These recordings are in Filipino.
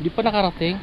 Hindi pa nakarating.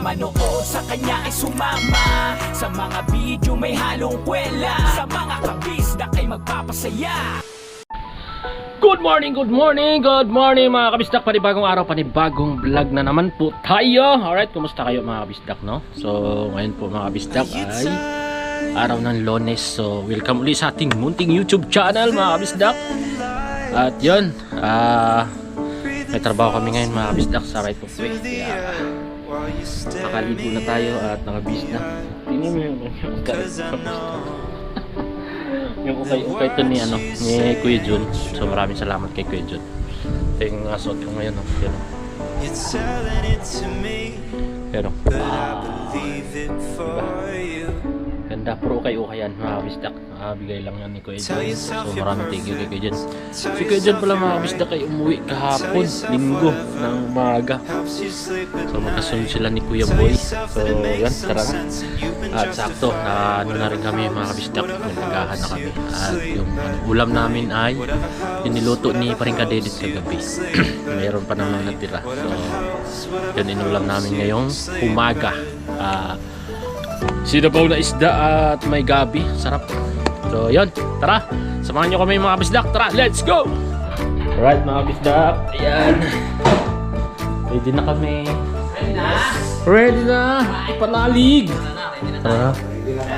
Manood sa kanya ay sumama sa mga video may halong kwela, sa mga kabisdak ay magpapasaya. Good morning mga kabisdak. Panibagong araw, panibagong vlog na naman po tayo. Alright, kumusta kayo mga kabisdak, no? So ngayon po mga kabisdak ay araw ng Lunes. So welcome ulit sa ating munting YouTube channel mga kabisdak. At yun, may trabaho kami ngayon mga kabisdak sa right of way. Kaya makaligo na tayo at nakabis na. Tingnan mo yung yung ukay ito ni Kuya Jun. So maraming salamat kay Kuya Jun. Ito yung suot ko ngayon, no? Pero ganda, pro ukay-ukay yan mga kabisdak. Bigay lang yan ni Kuya Jun. So maraming thank you kay Kuya Jun. Si Kuya Jun pala mga kabisdak ay umuwi kahapon, linggo ng umaga. So magkasunod sila ni Kuya Boy. So yan, tara na. At sakto na na rin kami mga kabisdak. Nagagahan na kami. At yung ulam namin ay yung niluto ni Paring Kadedit kagabi. Mayroon pa naman natira. So yun inulam namin ngayong umaga. Sinabaw na isda at may gabi. Sarap. So yun, tara. Samahan nyo kami mga kabisdak. Tara, let's go! Alright mga kabisdak. Ayan. Ready na kami. Ready na! Panalig! Tara.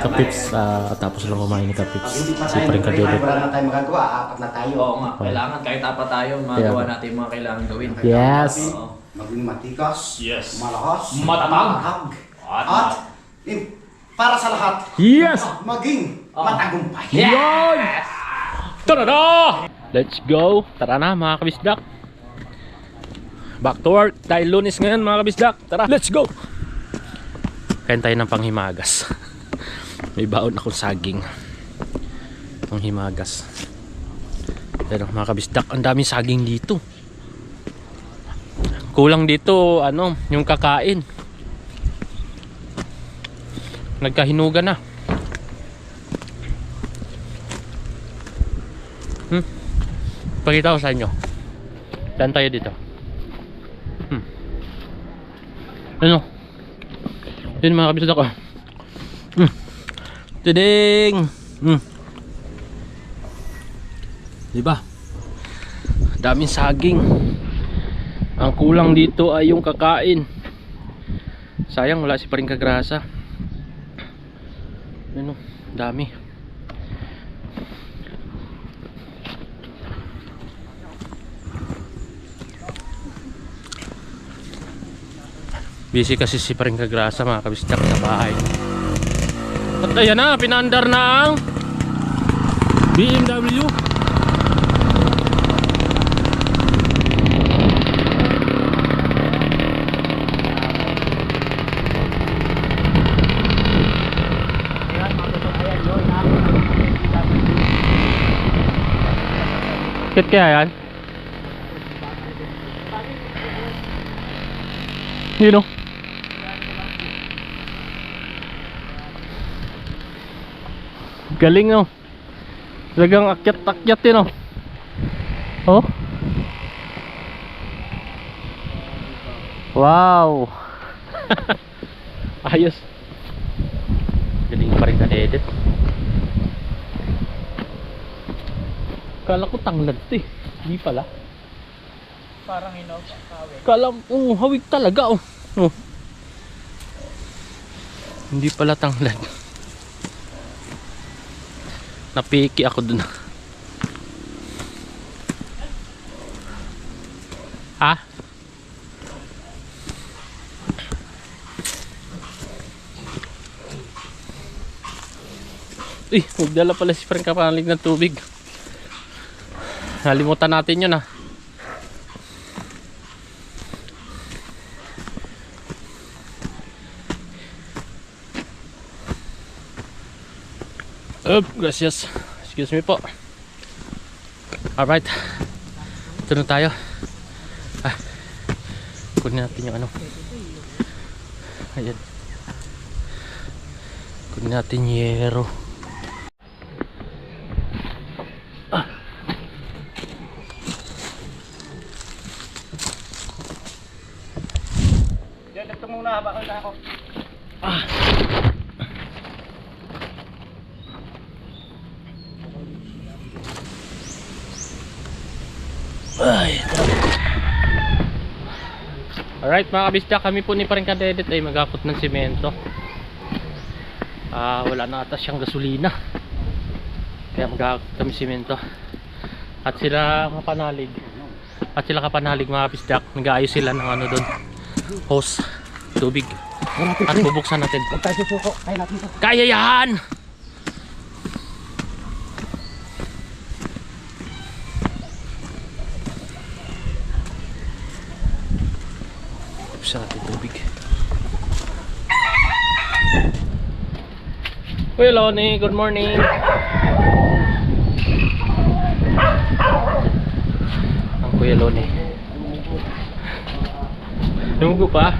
Kapips, tapos lang kumain ni Kapips. Si Paring Kadedit. Wala na tayo magagawa, apat na tayo. Oo nga, kailangan kahit apat tayo, magawa natin yung mga kailangan gawin. Yes! Maging matikas, Yes. malakas, Matatag. at para sa lahat, Yes! maging matagumpay. Yun! Tara na! Let's go! Tara na mga kabisdak. Back to work. Dahil Lunes ngayon mga kabisdak. Tara, let's go! Kain tayo ng panghimagas. May baon akong saging. Panghimagas. Pero mga kabisdak, ang daming saging dito. Kulang dito, yung kakain. Nagkahinuga na. Pakita ko sa inyo. Dan tayo dito. Ano? Yun mga kabisdak ko. Tuding! Diba? Daming saging. Ang kulang dito ay yung kakain. Sayang wala si Paring Kagrasa. Ano? Dami. Busy kasi si Paring Kagrasa mga kabisdak sa bahay. At ayan na, pinandar na ang BMW. Bakit kaya yan? Yun o. Galing o. Talagang akyat-akyat yun o. Oh. Wow. Ayos. Galing pa rin na-edit. Kala ko tanglad to eh. Hindi pala. parang hinog. Kala mo, hawig talaga oh. Oh. Hindi pala tanglad. Napiki ako dun. Ha? Magdala pala si Frank Kapalig ng tubig. Nalimutan natin yun ah. Gracias. Excuse me po. Alright. Ito na tayo. Kunin natin yung ano. Ayan. Kunin natin yero. Yan, ito muna, bakal na ako. Alright mga kabisda, kami po ni Pareng Kadedet ay mag-akot ng simento. Wala na ata siyang gasolina, kaya mag-akot kami simento. At sila kapanalig mga kabisda, nag-aayos sila ng ano doon, hose, tubig. At bubuksan natin. Huwag tayo susuko, kaya natin ito. Kaya yan! Buksan natin tubig. Kuya Lonnie, good morning. Ang Kuya Lonnie. Lumugo pa?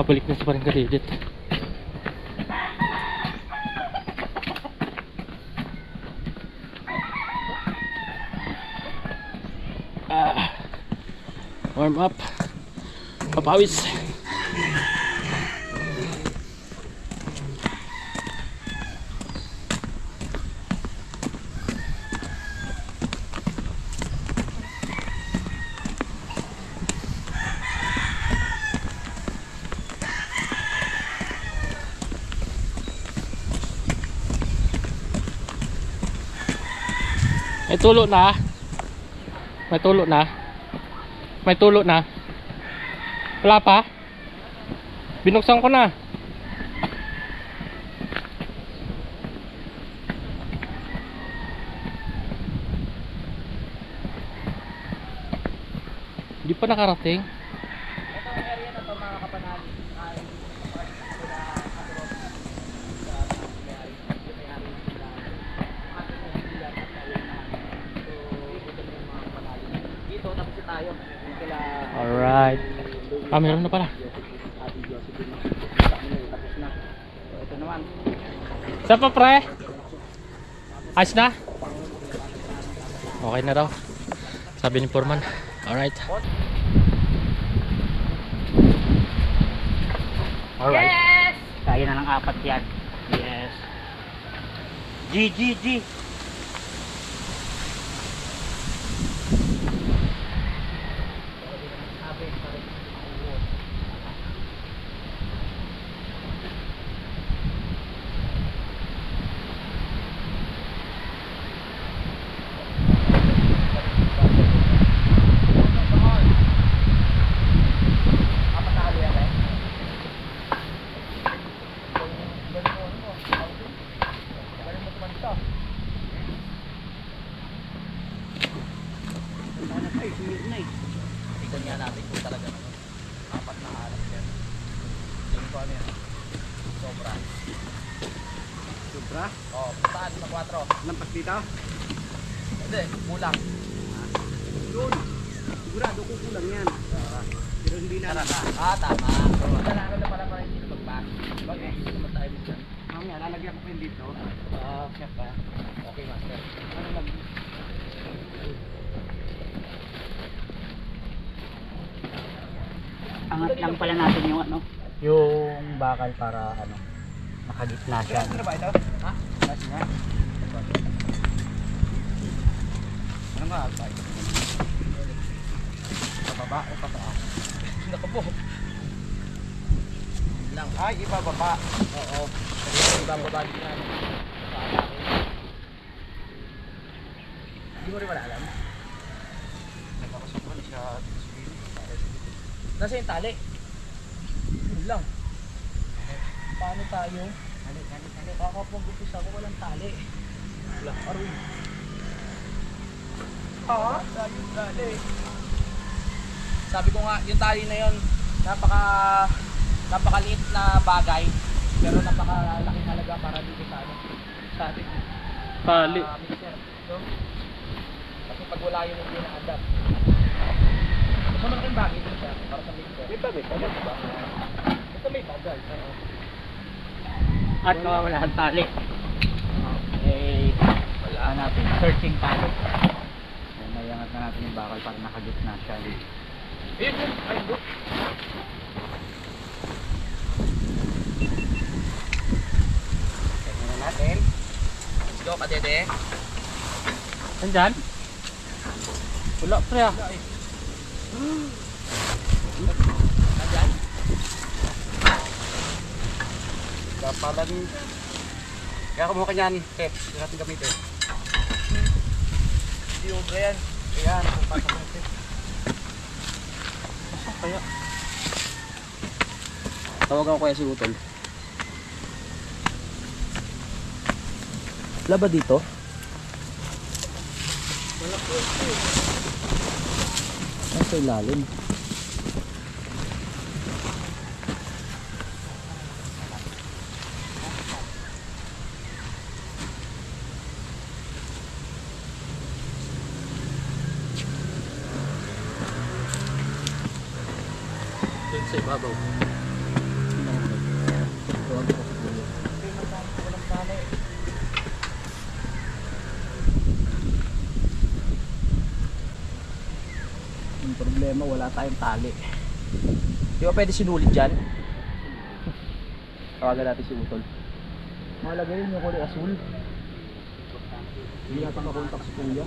Balik na sa Pareng Kadedet. Warm up. Papawis. May tulo na. May tulo na. May tulo na. Wala pa? Binuksan ko na. Hindi pa nakarating. Itong area na to mga kapanalig ay dito tapos tayo. Alright. Meron na pala. Ito naman. Saan pa pre? Ayos na? Okay na daw, sabi ni Foreman. Alright. Alright. Yes! Kaya na ng apat yan. Yes. G. ano yan? Sobra. Sobra? Oh, saan sa 4? Lampas dito? Hindi, kulang. Yun. Sigurado ko kulang yan. Pero hindi na. Tama. Kailangan na pala para hindi magpas. Bakit? Hindi naman tayo dito. Mamaya, lalagyan ko pa yun dito. Chef pa. Okay, master. Ano lang? Angat lang pala natin yung ano, yung bakal para ano, nakagitna siya. Ano ba ito? Ha? Kasi nga. Ano nga? Pababa o pataas? Nakapo. Lang. Ay, ibababa. Oo. Kasi ibang babalik na. Hindi mo rin wala alam. Nakakasok ko na siya. Nasa yung tali? Yun lang. Paano tayo? Tali. Kakapag-upis ako walang tali. Wala. Aroy. Ha? Yung tali. Sabi ko nga, yung tali na yun, napakaliit na bagay, pero napakalaki talaga para dito sa ano, sa ating Tali. mixer. So, kasi pag wala yun, hindi na-adapt. So, malaking bagay din siya para sa mixer. May bagay pa ba? Basta may bagay. At mawawala ang tali. Eh, wala natin. Searching tali. So, mayangat na natin yung bakal para nakagitna siya. Ayun yun, ayun yun. Tignan na natin. Let's go, kadede. Nandyan? Wala pre ah. Nandyan. Kapalan. Kaya kumuha ka niyan, Chef. Hindi natin gamitin. Hindi ubra yan. Ayan, kung pasok mo, Chef. Kaya. Tawagan ko kaya si Utol. Wala ba dito? Wala po. Nasa ilalim. Doon sa ibabaw. Tawagan ko si Kuya. Walang tali. Yung problema, wala tayong tali. Di ba pwede sinulit dyan? Tawagan natin si Utol. Malagay yun yung kulay asul. Hindi natin makontak si Kuya.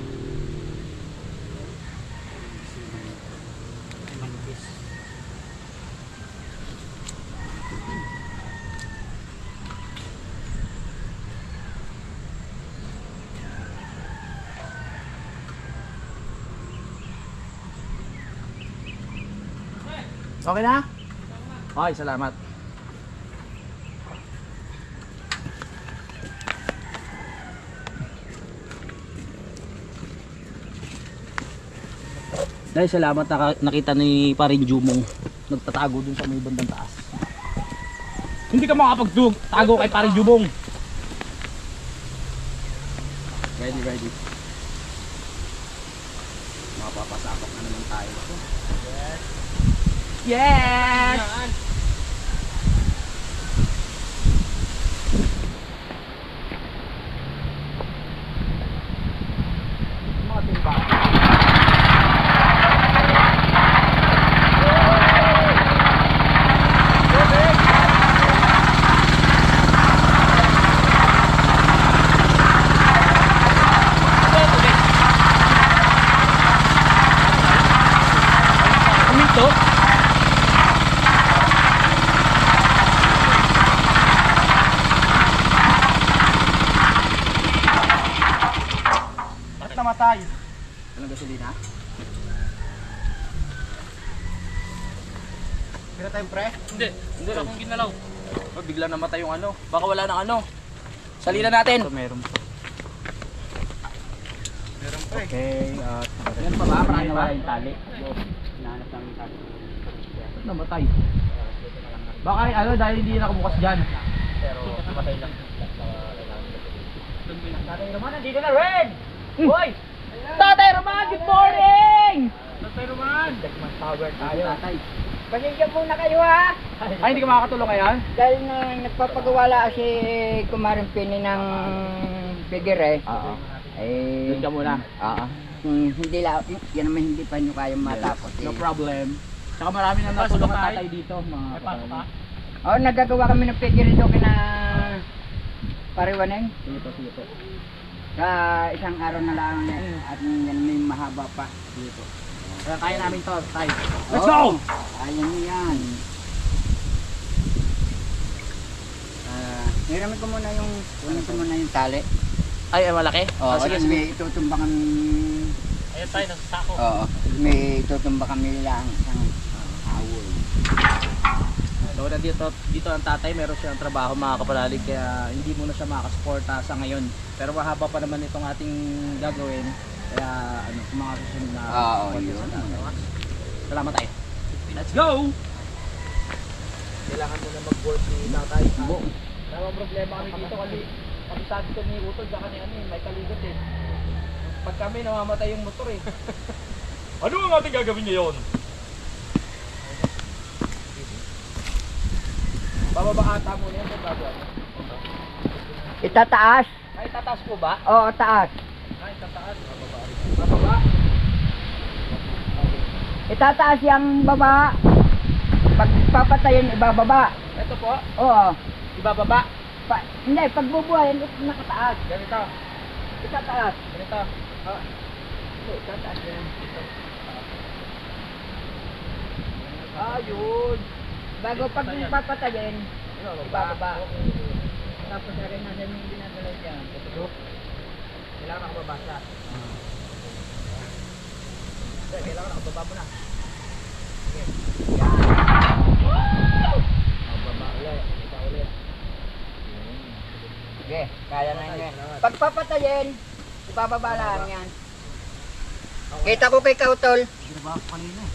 Okay na? Okay, salamat. Dahil salamat nakita ni Parin Jumong nagtatago dun sa may bandang taas. Hindi ka makapagtago kay Parin Jumong. Ready. Mapapasakop na naman tayo. Yes! Mga timba. Kuminto? Bakit namatay? Anong gasolina? Pira tayong pre? Hindi na akong ginalaw. Oh, bigla namatay yung ano. Baka wala ng ano. Salina natin. Ito meron pa. Meron pre. Okay, at Yan pa ba? Marami na ba? yung tali. Hinahanap namin yung tali. Ba't namatay? Dito na lang natin. Baka ano, dahil hindi nakabukas dyan. Pero matay lang. Tatay Roman, nandito na rin! Hoy! Tatay Roman, good morning! Tatay Roman! Dagman power tayo. Tatay. Pasensya muna kayo ha. Ay, hindi ka makakatulong ngayon? Dahil na nagpapagawala si Kumaring Pini ng figure Oo. eh. Doon ka muna. Oo. Hindi lang, yan naman hindi pa nyo kayang matapos No eh. problem. Tsaka marami nang natulong na tatay dito, mga kapatid. Oo, nagagawa kami ng figure doon kina Pariwaneng. Sige po, sige po. Sa isang araw na lang at yan may mahaba pa. Sige po. Kaya kaya namin to, tay. Let's go! Ayan nyo yan. Hiramin ko muna yung, kunin ko muna yung tali. Ay, malaki? Oo, sige, kasi sige. may itutumba kami. Ayan tayo, nasa sako. Oo, may itutumba kami lang isang awol. So, dito ang tatay, meron siyang trabaho mga kapalalig, kaya hindi muna siya makasuporta sa ngayon. Pero mahaba pa naman itong ating gagawin. Kaya ano, sa mga susunod na Oo, konti yun. sa tatay. Salamat tayo. Let's go! Kailangan mo na mag-work si tatay. Bo. May problema kami dito kasi sabi ko ni Utol saka ni ano may kaligot eh. Pag kami namamatay yung motor eh. Ano ang ating gagawin ngayon? Bababa ata muna yan bago ano. Itataas? Ay tataas po ba? Oo, taas. Ay tataas. Bababa. Itataas yung baba. Pag papatayin, ibababa. Ito po, Oo. ibababa. Hindi, pag bubuhayin, nakataas. Ganito. Itataas. Ganito. Hindi, itataas yan. Ayun. Bago pag papatayin, Ibababa. tapos na rin natin yung ginagalaw dyan. Kailangan nakababa siya. Hindi, kailangan nakababa mo na. Bababa ulit. Iba ulit. Sige, kaya na yan. Pag papatayin, ibababa lang yan. Kita ko kay Kautol. Ginawa ko kanina eh.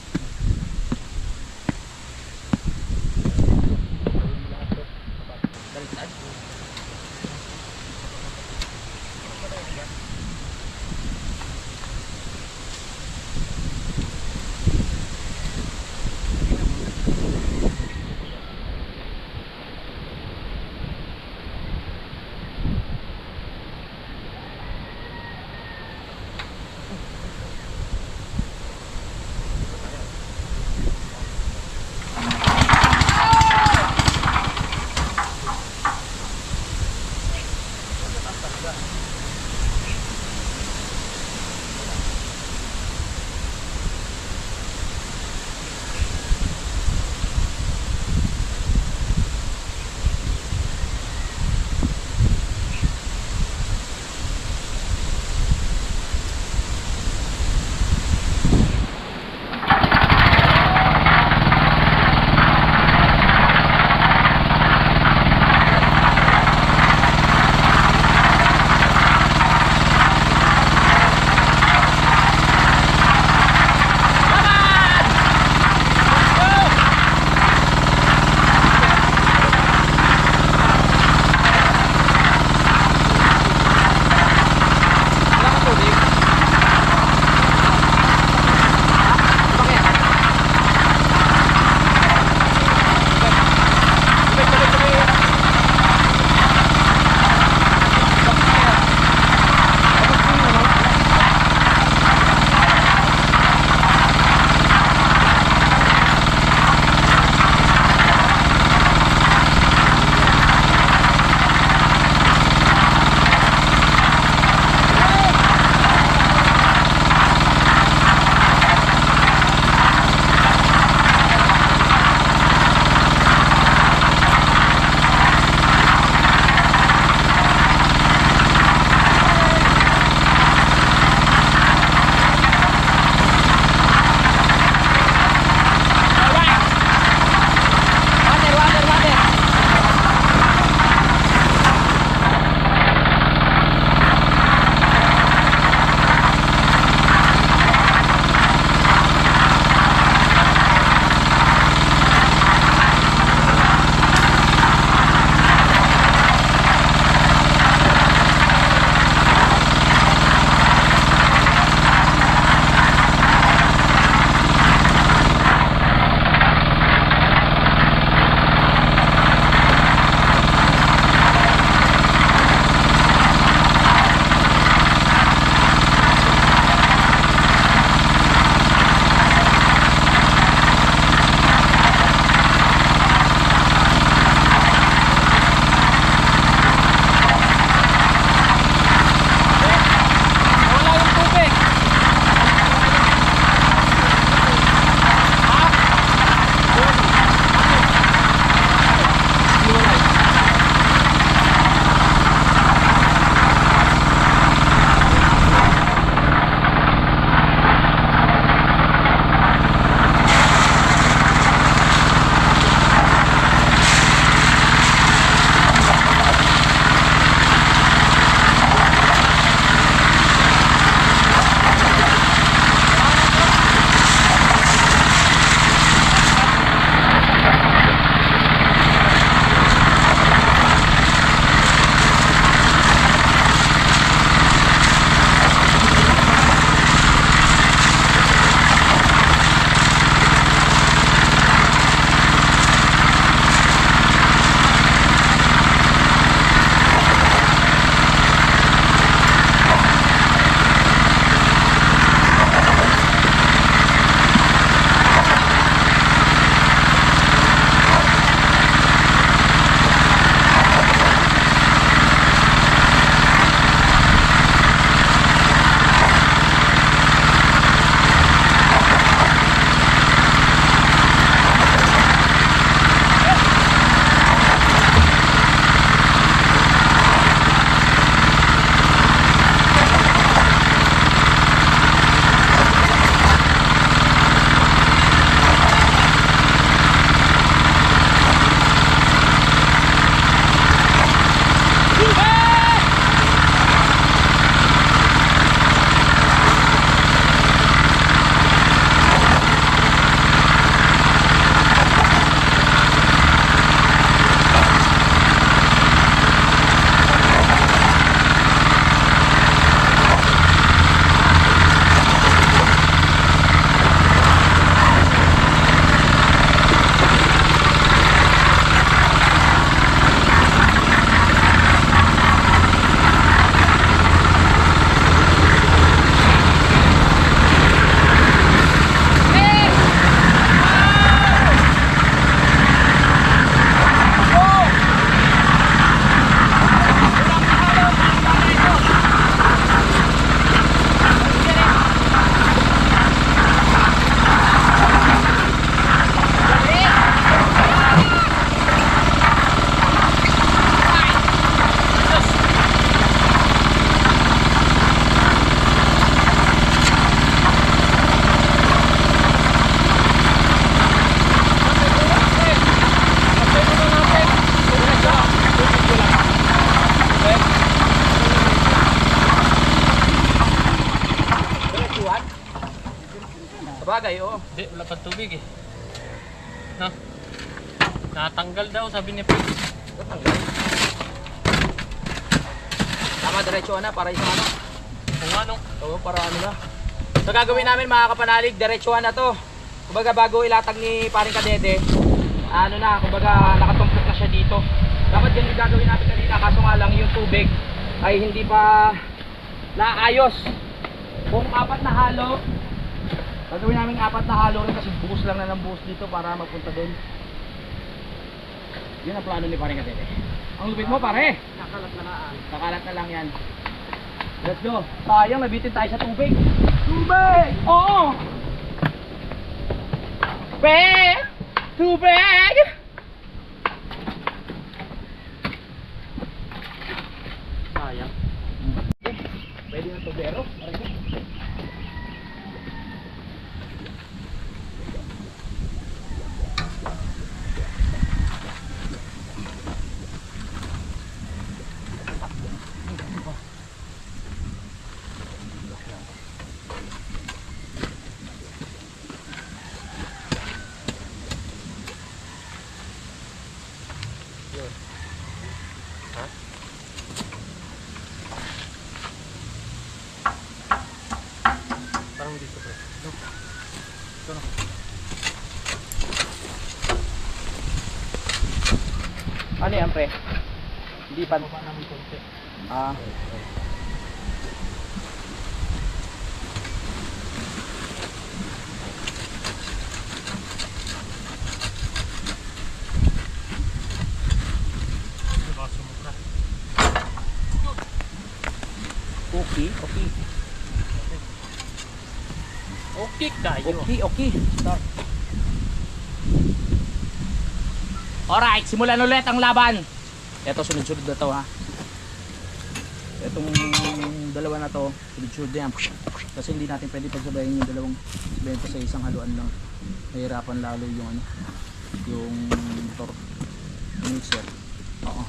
Sabagay, oo. Hindi, wala pa tubig eh. Ha? Natanggal daw, sabi ni Pete. Tama, diretso na para isang ano. Kung ano? Oo, para ano na. So gagawin namin mga kapanalig, diretsuhan na to. Kumbaga bago ilatag ni paring Kadede, ano na, kumbaga nakatumpok na siya dito. Dapat yan yung gagawin natin kanina, kaso nga lang yung tubig ay hindi pa naayos. Kung 4 na halo, gagawin namin 4 na halo rin kasi buhos lang na ng buhos dito para magpunta doon. Yun ang plano ni paring Kadede. Ang lupit mo pare. Nakalat na lang yan. Let's go. Sayang, nabitin tayo sa tubig. Tubig! Oo! Tubig! Sayang. Pwede ng tubero. Parang dito pre. Ano yan pre? Hindi pa. Baba namin konti. Ah. Baka sumubra. Okay, okay. Okay tayo. Okay, okay. Start. Alright, simulan ulit ang laban. Ito, sunod-sunod na to ha. Itong dalawa na to, sunod-sunod na yan. Kasi hindi natin pwede pagsabayin yung dalawang bento sa isang haluan lang. Mahirapan lalo yung ano, yung motor, yung mixer. Oo.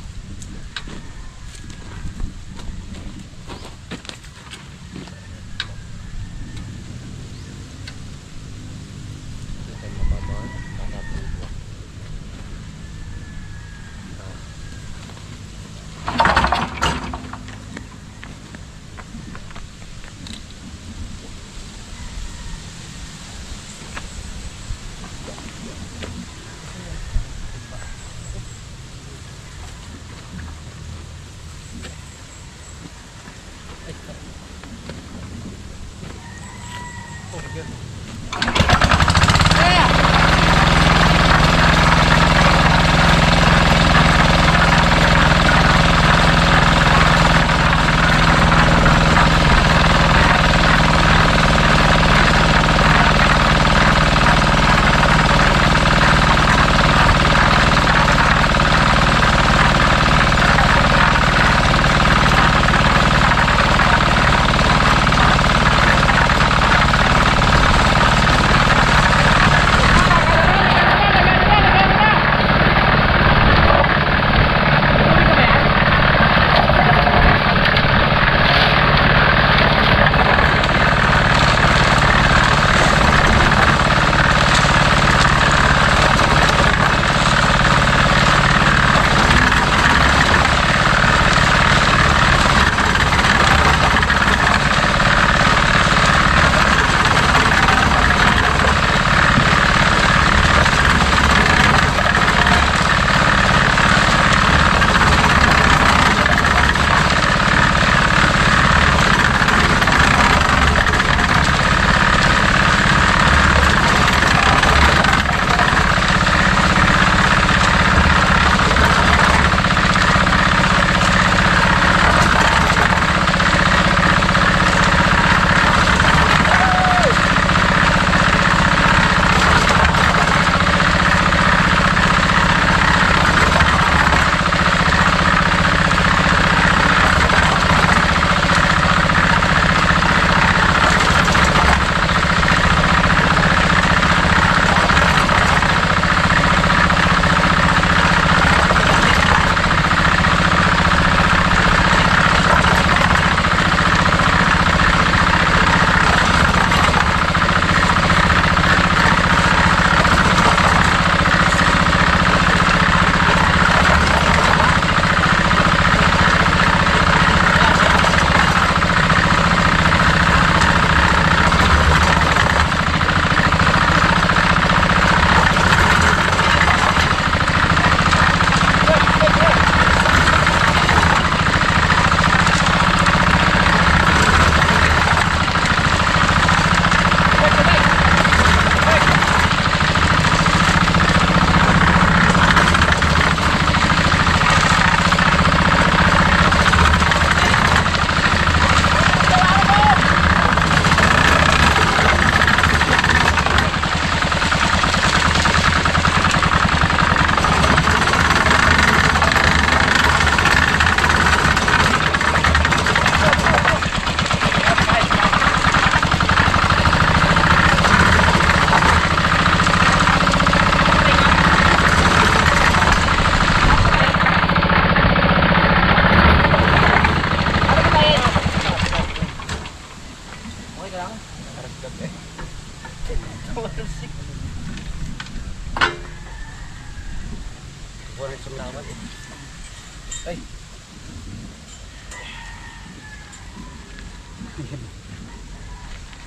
Ay.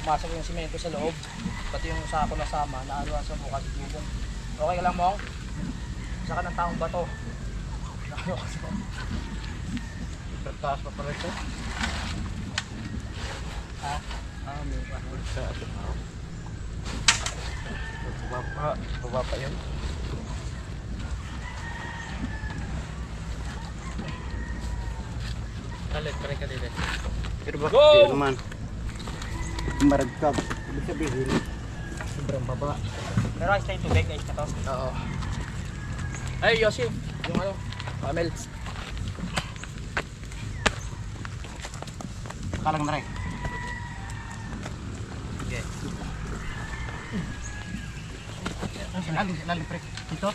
Pumasok yung simento sa loob. Pati yung sako na sama, naano sa mukha si Bubong. Okay ka lang, Mong? Saka ng taong bato. Naano ka sa... Taas pa pala ito. Ha? May pa. Baba pa yun. Kalit, pare ka dito. Pero bakit Go! di naman? Maragkag. Ibig sabihin, sobrang baba. Pero ayos na yung tubig, ayos na to. Oo. Ay, Yossi, yung ano, Camel. Kalang na rin. Okay. Lalim, pre. Ito?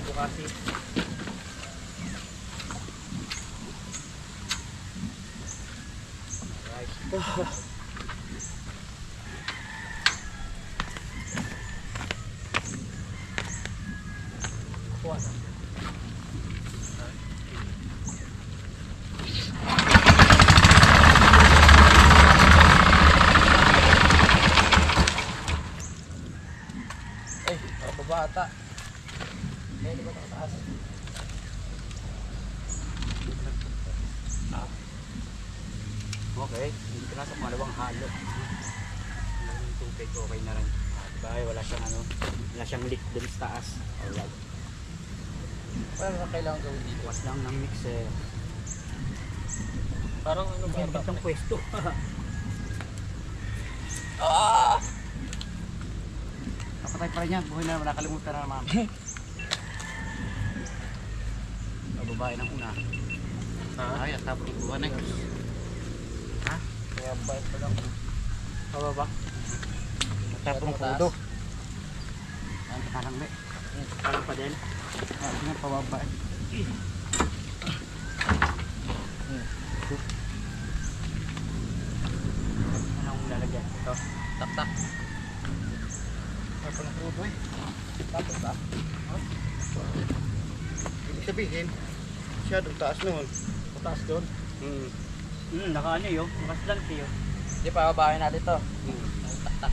Bukasi. Ay, baba ata. Ay, di ba nakataas? Okay, hindi ka na sa malawang halo. Yung tubig, okay na rin. Diba, wala siyang leak dun sa taas. Alright. Wala na kailangan gawin dito. Bukas lang ng mixer. Parang ano ba? Ganda ng pwesto. Kapatay pa rin yan, buhay na, nakalimutan na naman. Babae ng una. Ay, at tapos buwan na. Kaya bayad pa lang. Pababa. Tapos pudo. Ang parang may. Parang pa din. Nga pababa. Anong lalagyan? Ito. Tak-tak. Tapos pudo eh. Tapos ba? Ibig sabihin, siya doon taas noon. Taas doon. Nakaano yun. Nakaslan siyo. Hindi pa, babahin natin to. Tak-tak.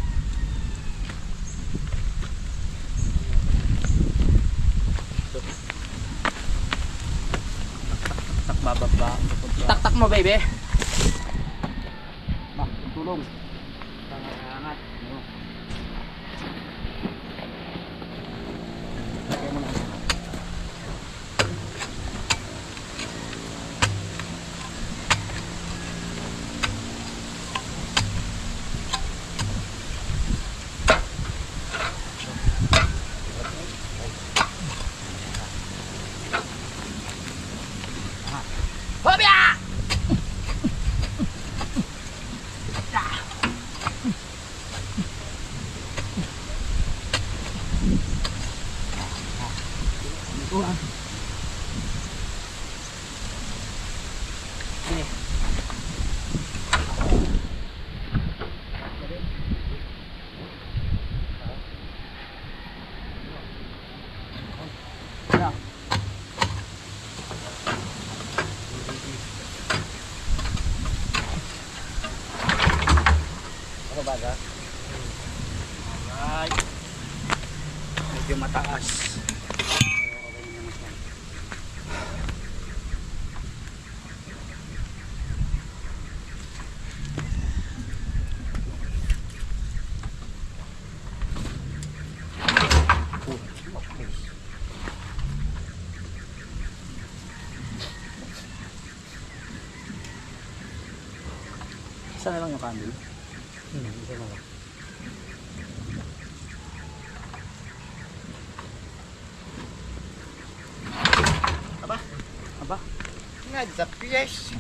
Tak bababa. Tak-tak mo, baby. Mak, tulong. Angat. Lagay mo na. Ako ba ga? Alright. Medyo mataas. Isa na lang yung candle. Isa na lang. Aba? Nga, sa piyes.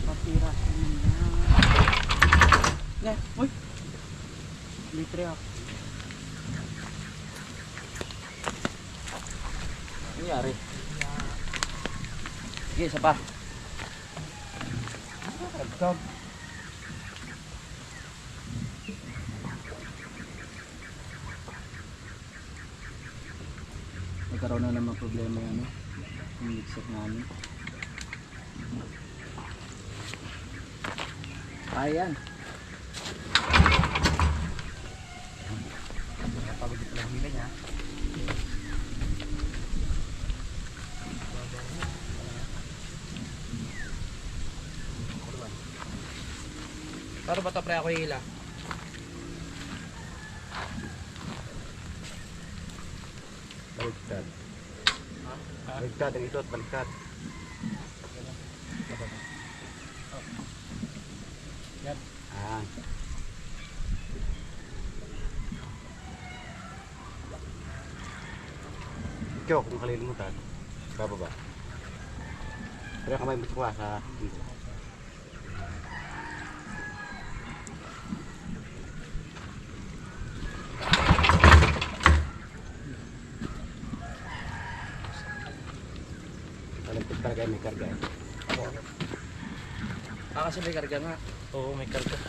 Patira sa mga. karga. Uy! Litre ako. Nangyari. Sige, isa pa. Dagdag. Nagkaroon na naman problema yan, yung mixer namin. Ayan. Pagod ito lang nila niya. Paano ba ito pre ako hila? Baliktad. Baliktad ang ito at baliktad. Yan. Ah. Ikaw, kung kalilimutan, bababa. Pero kamay mo sa dito. Baliktad talaga may karga. Kasi may karga nga. Oo, may karga.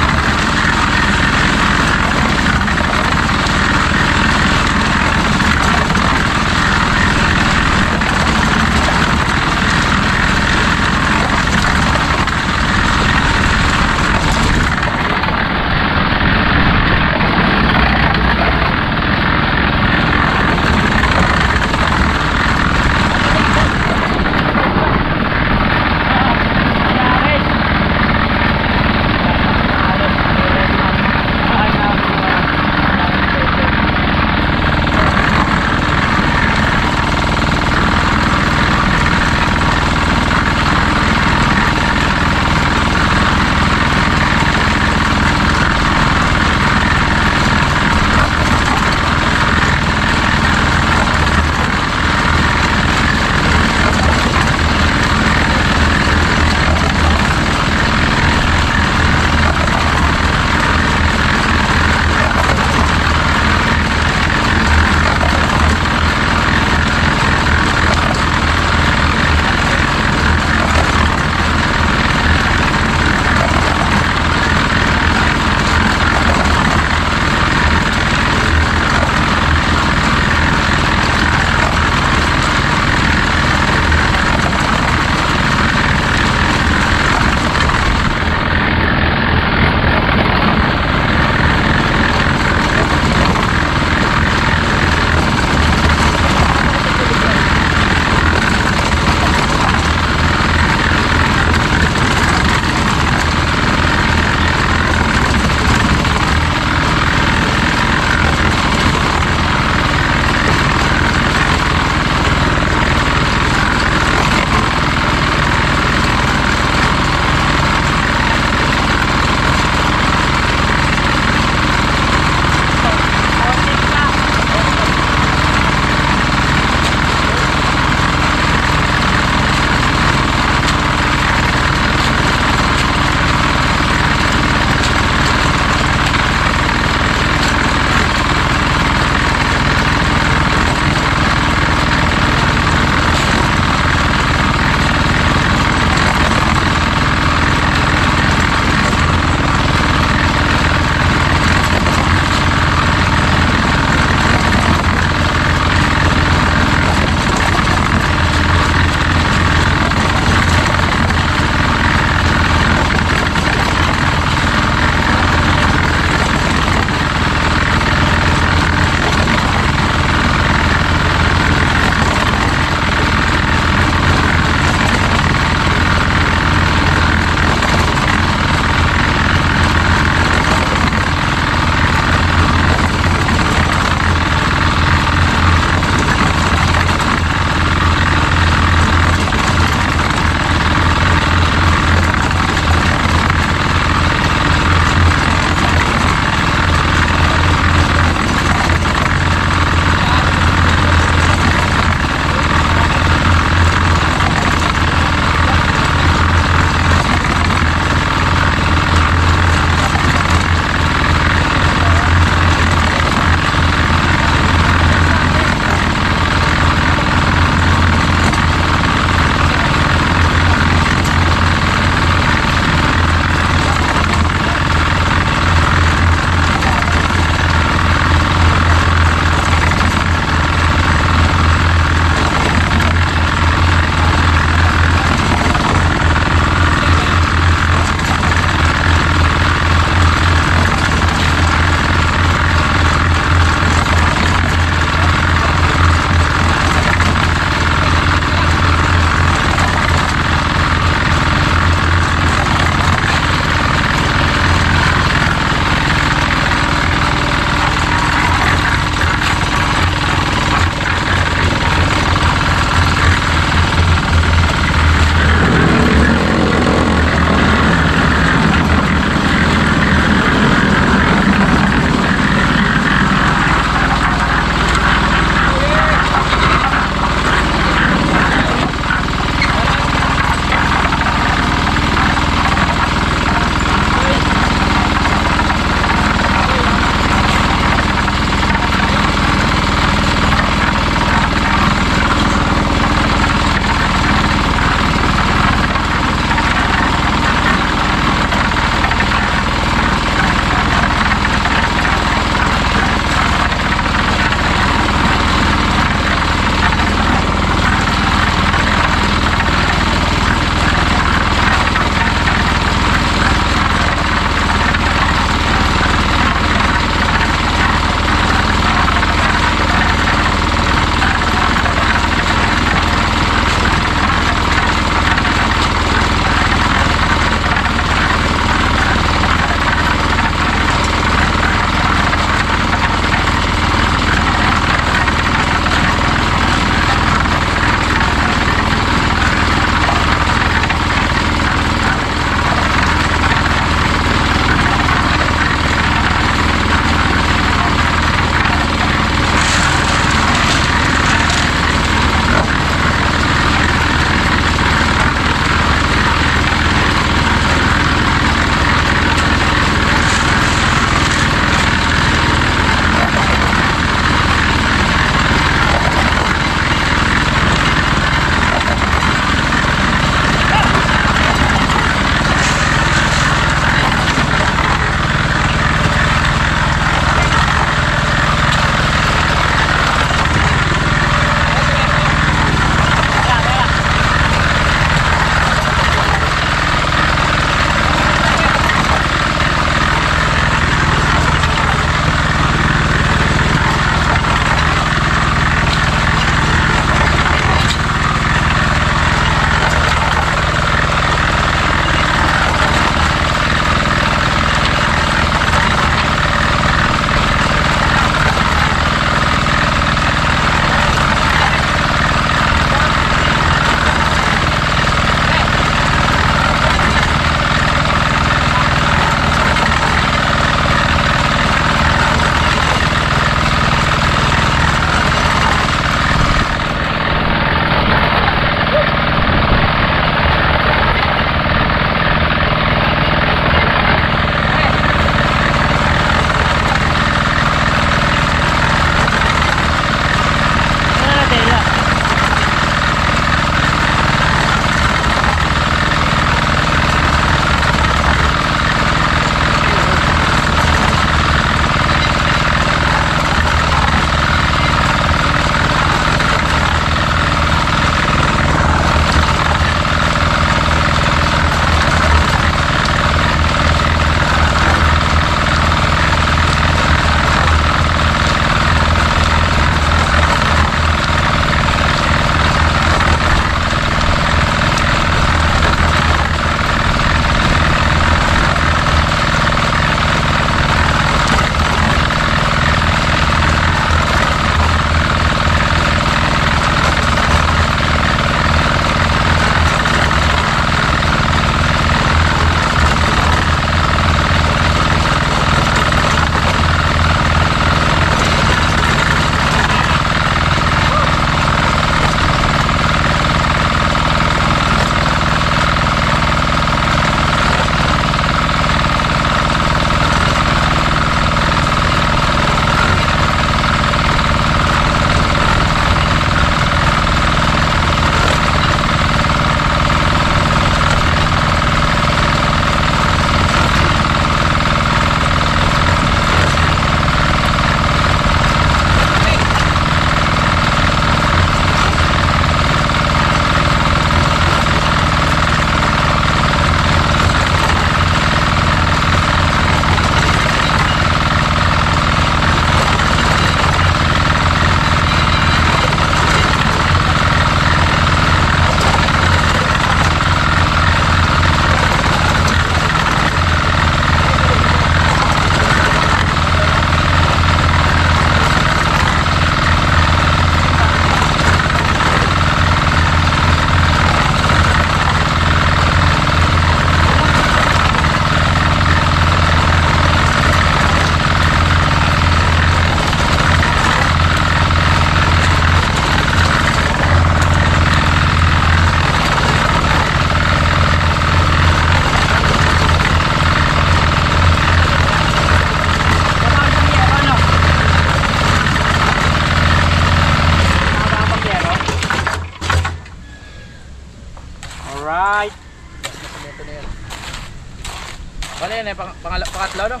Ano yan eh, pangatlo no?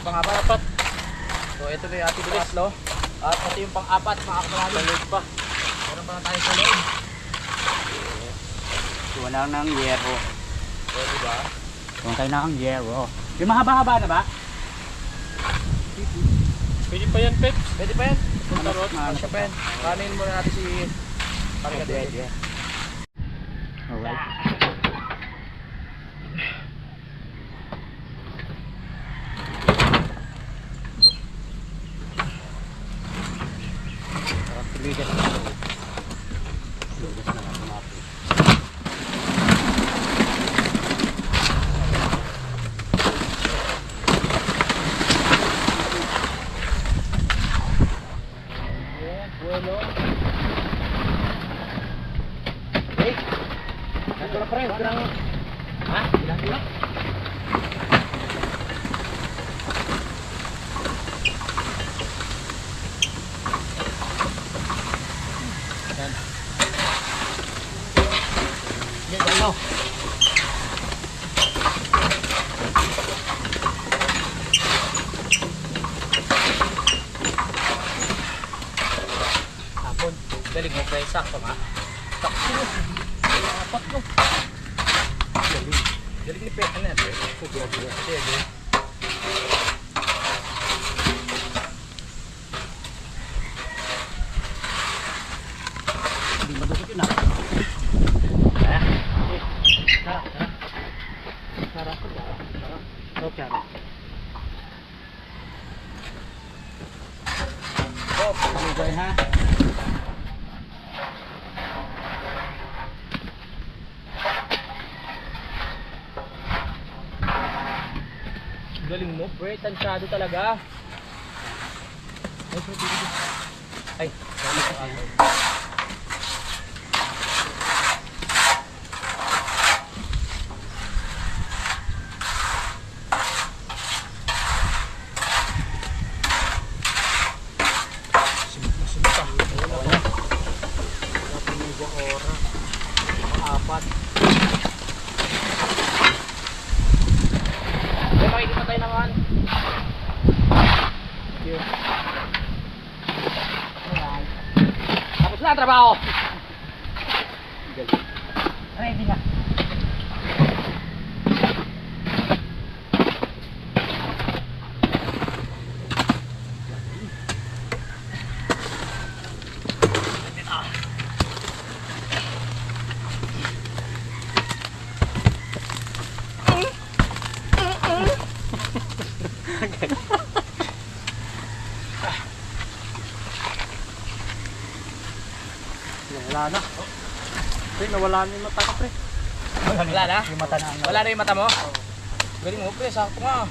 Pangapat. So ito na yung ating pangatlo. At ito yung pang-apat, mga kapanalig pa. Meron pa na tayo sa loob. Wala nang yero. So diba? Kung kayo na ang yero. Yung mahaba-haba na ba? Pwede pa yan, Peps. Pwede pa yan? Tarot, siya pa yan. Kanin muna natin si Parikadete. Alright. Galing mo tayo, sakto nga. Sakto. Apat mo. Galing ni Pet. Ano yan? Sige. Hindi madukot yun ah. Sige ha. Galing mo, pre. Tansyado talaga. Ay, apat. May makikita tayo naman. Thank you. Tapos na ang trabaho. Ready na. Wala na. Pre, nawala na yung mata ko, pre. Wala na? Yung mata na. Wala na yung mata mo? Galing mo, pre. Sakto nga.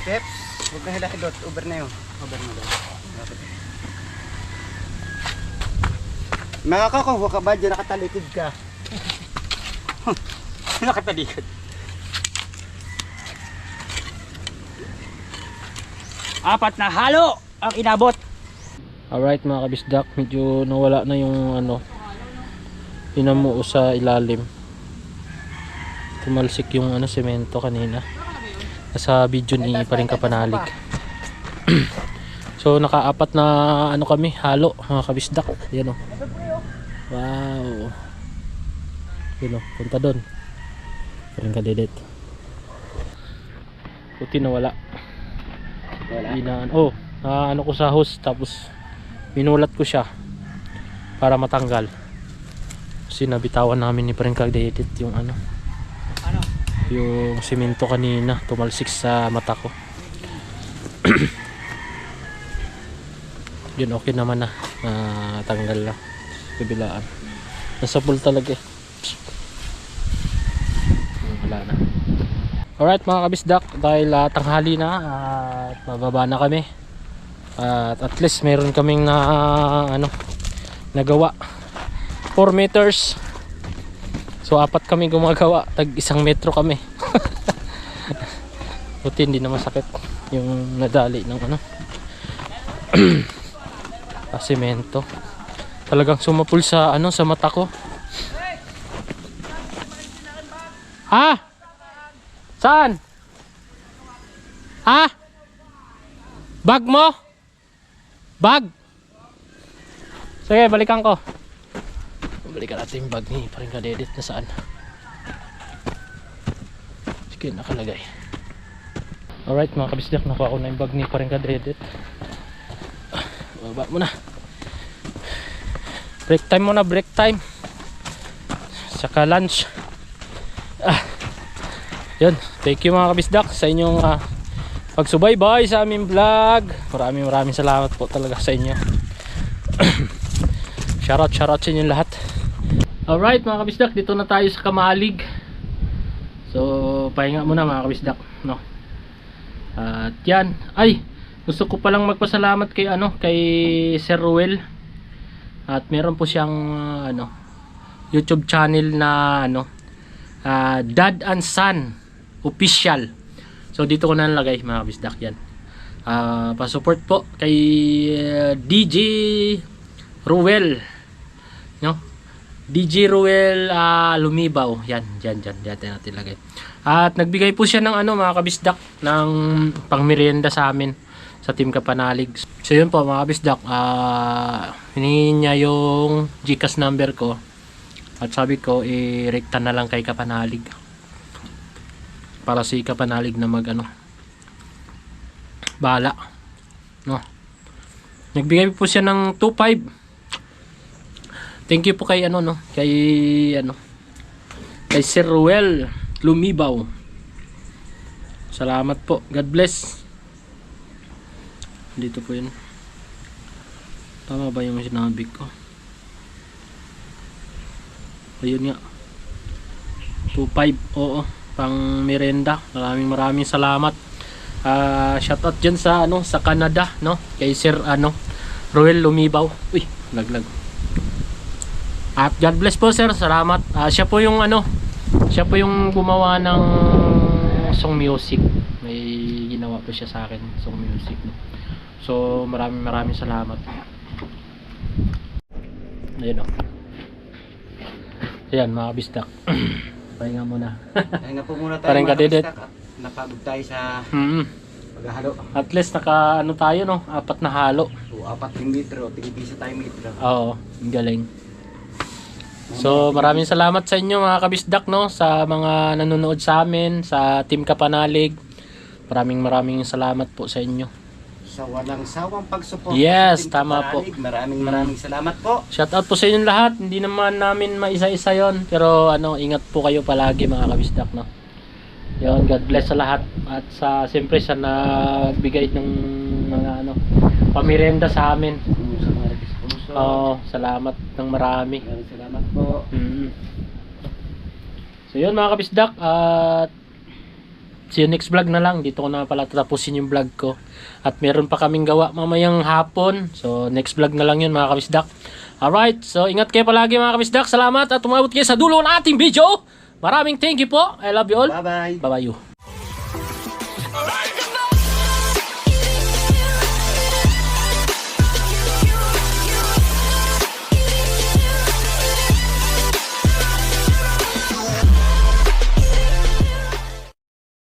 Peps, huwag na hilahilot. Uber na yun. Over na daw. Makakakuha ka ba? Diyan nakatalikod ka. Nakatalikod. Apat na halo ang inabot. Alright mga kabisdak, medyo nawala na yung ano, pinamuo sa ilalim. Tumalsik yung ano, semento kanina. Nasa video ni Paring Kapanalig. So nakaapat na ano kami, halo mga kabisdak. Yan o. Wow. Yun o, punta doon. Paring Kadedet. Puti nawala. Oh, ano ko sa hose tapos minulat ko siya para matanggal. Kasi nabitawan namin ni Paring Kadedet yung ano, yung simento kanina, tumalsik sa mata ko. Yun, okay naman na, tanggal na kabilaan. Nasa pool talaga eh. Wala na. Alright mga kabisdak, dahil tanghali na at mababa na kami. At least meron kaming nagawa. 4 meters. So apat kami gumagawa, tag 1 metro kami. Buti hindi na masakit yung nadali ng semento. Talagang sumapul sa sa mata ko. Saan? Ha? Bag mo? Bag? Sige, balikan ko. Balikan natin yung bag ni Paring Kadedit na saan. Sige, nakalagay. Alright mga kabisdak, nakuha ko na yung bag ni Paring Kadedit. Baba mo na. Break time muna, break time. Saka lunch. Yun, thank you mga kabisdak sa inyong pagsubaybay sa aming vlog. Maraming salamat po talaga sa inyo. Shoutout sa inyo lahat. Alright mga kabisdak, dito na tayo sa Kamalig. So pahinga muna mga kabisdak, no? At yan, ay gusto ko palang magpasalamat kay kay Sir Ruel. At meron po siyang YouTube channel na Dad and Son Official. So dito ko na nalagay mga kabisdak yan. Pa-support po kay DJ Ruel, no? DJ Ruel Lumibaw. Yan natin lagay. At nagbigay po siya ng mga kabisdak ng pangmerienda sa amin sa Team Kapanalig. So yun po mga kabisdak, hiningi niya yung GCash number ko. At sabi ko i-rekta na lang kay Kapanalig. Para si Kapanalig na bahala, no? Nagbigay po siya ng 2.5. Thank you po kay kay Sir Ruel Lumibaw. Salamat po. God bless. Dito po yun. Tama ba yung sinabi ko? Ayun nga. 2.5. Oo. Pang merenda. Maraming salamat. Shoutout dyan sa sa Canada, no? Kay Sir Ruel Lumibaw. Uy, laglag. At God bless po sir. Salamat. Siya po yung gumawa ng song music. May ginawa po siya sa akin song music, no? So maraming salamat. Ayun, ayan mga kabisdak. Pahinga muna. Pahinga po muna tayo. Paring Kadedit. Napagod tayo sa paghahalo. At least naka tayo, no? 4 na halo. So 4 litro, tigipisa tayo litro. Oo, ang galing. So maraming salamat sa inyo mga kabisdak, no? Sa mga nanonood sa amin, sa Team Kapanalig. Maraming salamat po sa inyo. Sa walang sawang pagsuporta. Yes, sa Team tama po. Kapanalig. Maraming salamat po. Shout out po sa inyo lahat. Hindi naman namin maisa-isa yon, pero ingat po kayo palagi mga kabisdak, no? Yon, God bless sa lahat at siyempre sa nagbigay ng mga pamirenda sa amin. Sa mga sponsor. Salamat ng marami. Salamat po. So yun mga kabisdak, at see you next vlog na lang. Dito ko na pala tatapusin yung vlog ko. At meron pa kaming gawa mamayang hapon. So next vlog na lang yun mga kabisdak. Alright, so ingat kayo palagi mga kabisdak. Salamat at umabot kayo sa dulo ng ating video. Maraming thank you po. I love you all. Bye-bye. Bye-bye you.